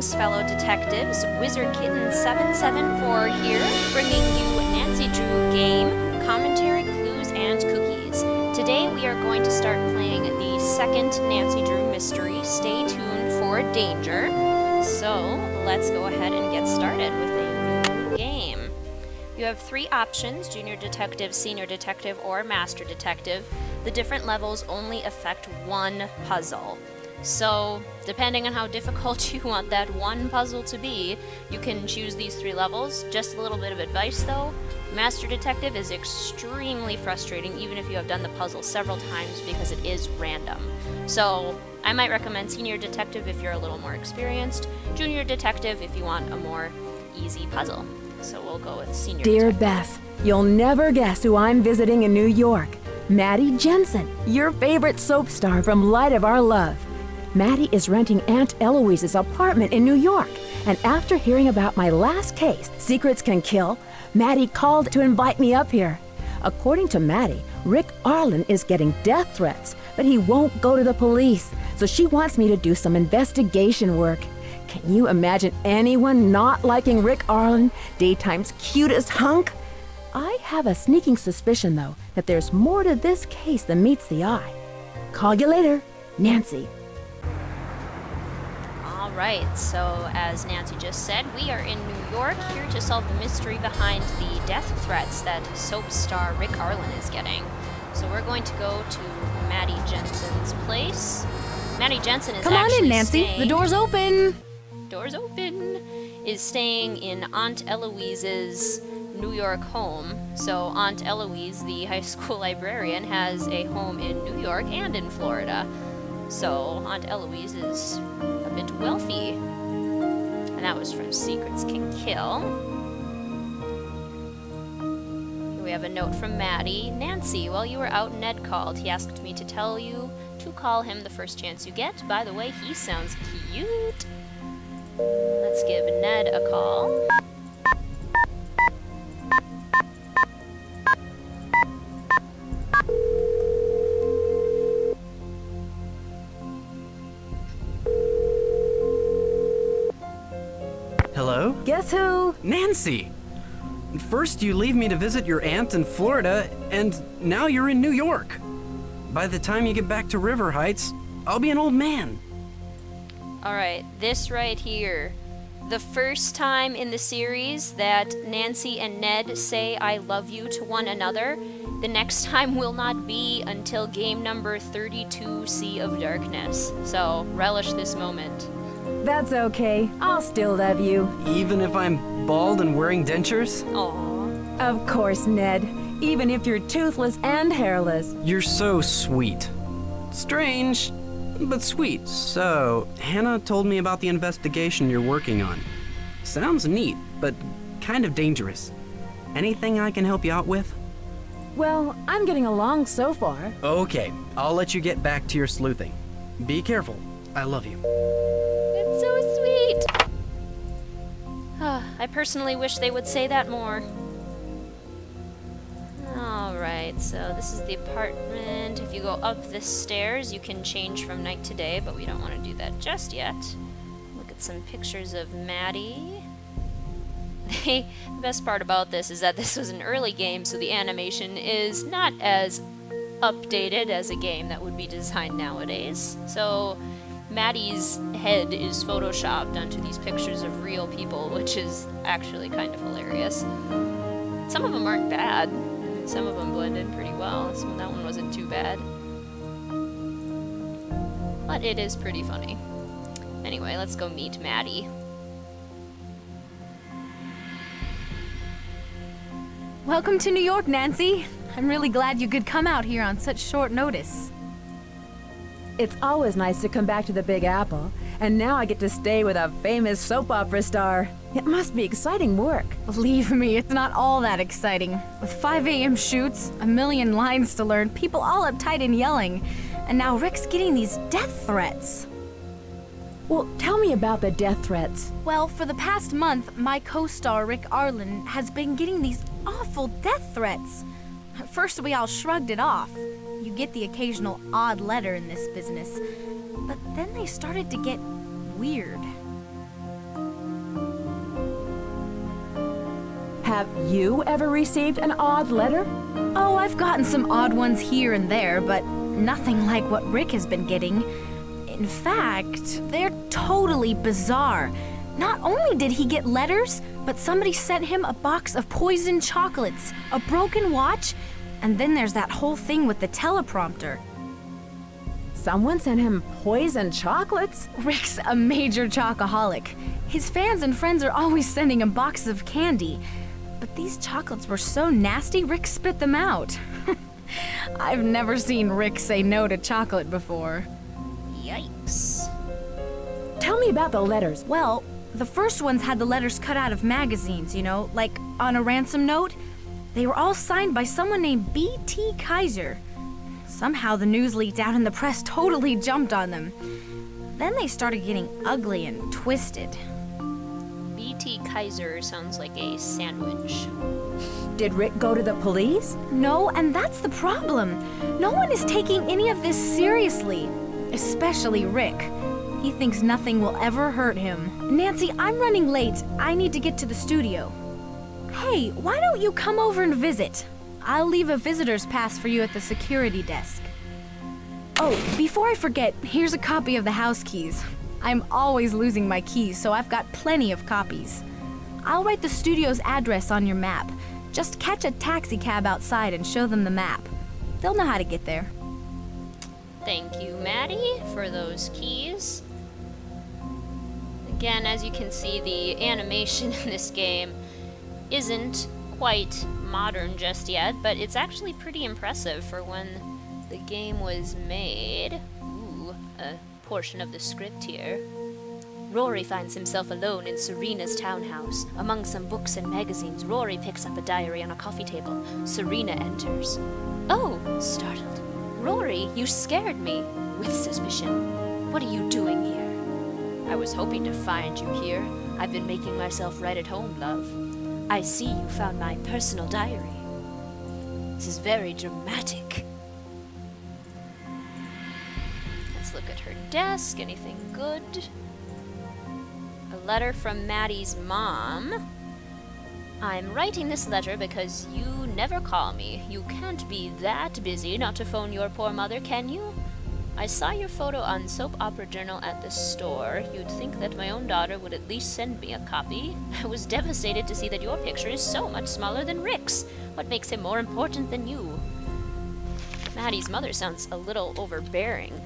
Greetings, fellow detectives. Wizard Kitten 774 here, bringing you Nancy Drew game, commentary, clues, and cookies. Today we are going to start playing the second Nancy Drew mystery. Stay tuned for danger. So let's go ahead and get started with a new game. You have three options: junior detective, senior detective, or master detective. The different levels only affect one puzzle. So, depending on how difficult you want that one puzzle to be, you can choose these three levels. Just a little bit of advice though, Master Detective is extremely frustrating even if you have done the puzzle several times because it is random. So, I might recommend Senior Detective if you're a little more experienced, Junior Detective if you want a more easy puzzle. So we'll go with Senior Dear Detective. Beth, you'll never guess who I'm visiting in New York. Mattie Jensen, your favorite soap star from Light of Our Love. Maddie is renting Aunt Eloise's apartment in New York, and after hearing about my last case, Secrets Can Kill, Maddie called to invite me up here. According to Maddie, Rick Arlen is getting death threats, but he won't go to the police, so she wants me to do some investigation work. Can you imagine anyone not liking Rick Arlen, daytime's cutest hunk? I have a sneaking suspicion, though, that there's more to this case than meets the eye. Call you later, Nancy. Alright, so as Nancy just said, we are in New York, here to solve the mystery behind the death threats that soap star Rick Arlen is getting. So we're going to go to Mattie Jensen's place. Mattie Jensen is Come on in, Nancy. The door's open. Door's open. Is staying in Aunt Eloise's New York home. So Aunt Eloise, the high school librarian, has a home in New York and in Florida. So Aunt Eloise is a bit wealthy. And that was from Secrets Can Kill. Here we have a note from Maddie. Nancy, while you were out, Ned called. He asked me to tell you to call him the first chance you get. By the way, he sounds cute. Let's give Ned a call. Hello? Guess who? Nancy! First you leave me to visit your aunt in Florida, and now you're in New York. By the time you get back to River Heights, I'll be an old man. Alright, this right here. The first time in the series that Nancy and Ned say I love you to one another, the next time will not be until game number 32, Sea of Darkness. So, relish this moment. That's okay. I'll still love you. Even if I'm bald and wearing dentures? Aww. Of course, Ned. Even if you're toothless and hairless. You're so sweet. Strange, but sweet. So, Hannah told me about the investigation you're working on. Sounds neat, but kind of dangerous. Anything I can help you out with? Well, I'm getting along so far. Okay, I'll let you get back to your sleuthing. Be careful. I love you. It's so sweet! I personally wish they would say that more. Alright, so this is the apartment. If you go up the stairs, you can change from night to day, but we don't want to do that just yet. Look at some pictures of Maddie. The best part about this is that this was an early game, so the animation is not as updated as a game that would be designed nowadays. So Maddie's head is photoshopped onto these pictures of real people, which is actually kind of hilarious. Some of them aren't bad. Some of them blend in pretty well. That one wasn't too bad. But it is pretty funny. Anyway, let's go meet Maddie. Welcome to New York, Nancy. I'm really glad you could come out here on such short notice. It's always nice to come back to the Big Apple, and now I get to stay with a famous soap opera star. It must be exciting work. Believe me, it's not all that exciting. With 5 a.m. shoots, a million lines to learn, people all uptight and yelling, and now Rick's getting these death threats. Well, tell me about the death threats. Well, for the past month, my co-star Rick Arlen has been getting these awful death threats. At first, we all shrugged it off. You get the occasional odd letter in this business. But then they started to get weird. Have you ever received an odd letter? Oh, I've gotten some odd ones here and there, but nothing like what Rick has been getting. In fact, they're totally bizarre. Not only did he get letters, but somebody sent him a box of poisoned chocolates, a broken watch, and then there's that whole thing with the teleprompter. Someone sent him poisoned chocolates? Rick's a major chocoholic. His fans and friends are always sending him boxes of candy. But these chocolates were so nasty, Rick spit them out. I've never seen Rick say no to chocolate before. Yikes. Tell me about the letters. Well, the first ones had the letters cut out of magazines, like on a ransom note. They were all signed by someone named B.T. Kaiser. Somehow the news leaked out and the press totally jumped on them. Then they started getting ugly and twisted. B.T. Kaiser sounds like a sandwich. Did Rick go to the police? No, and that's the problem. No one is taking any of this seriously, especially Rick. He thinks nothing will ever hurt him. Nancy, I'm running late. I need to get to the studio. Hey, why don't you come over and visit? I'll leave a visitor's pass for you at the security desk. Oh, before I forget, here's a copy of the house keys. I'm always losing my keys, so I've got plenty of copies. I'll write the studio's address on your map. Just catch a taxi cab outside and show them the map. They'll know how to get there. Thank you, Maddie, for those keys. Again, as you can see, the animation in this game isn't quite modern just yet, but it's actually pretty impressive for when the game was made. Ooh, a portion of the script here. Rory finds himself alone in Serena's townhouse. Among some books and magazines, Rory picks up a diary on a coffee table. Serena enters. Oh, startled. Rory, you scared me. With suspicion. What are you doing here? I was hoping to find you here. I've been making myself right at home, love. I see you found my personal diary. This is very dramatic. Let's look at her desk. Anything good? A letter from Maddie's mom. I'm writing this letter because you never call me. You can't be that busy not to phone your poor mother, can you? I saw your photo on Soap Opera Journal at the store. You'd think that my own daughter would at least send me a copy. I was devastated to see that your picture is so much smaller than Rick's. What makes him more important than you? Maddie's mother sounds a little overbearing.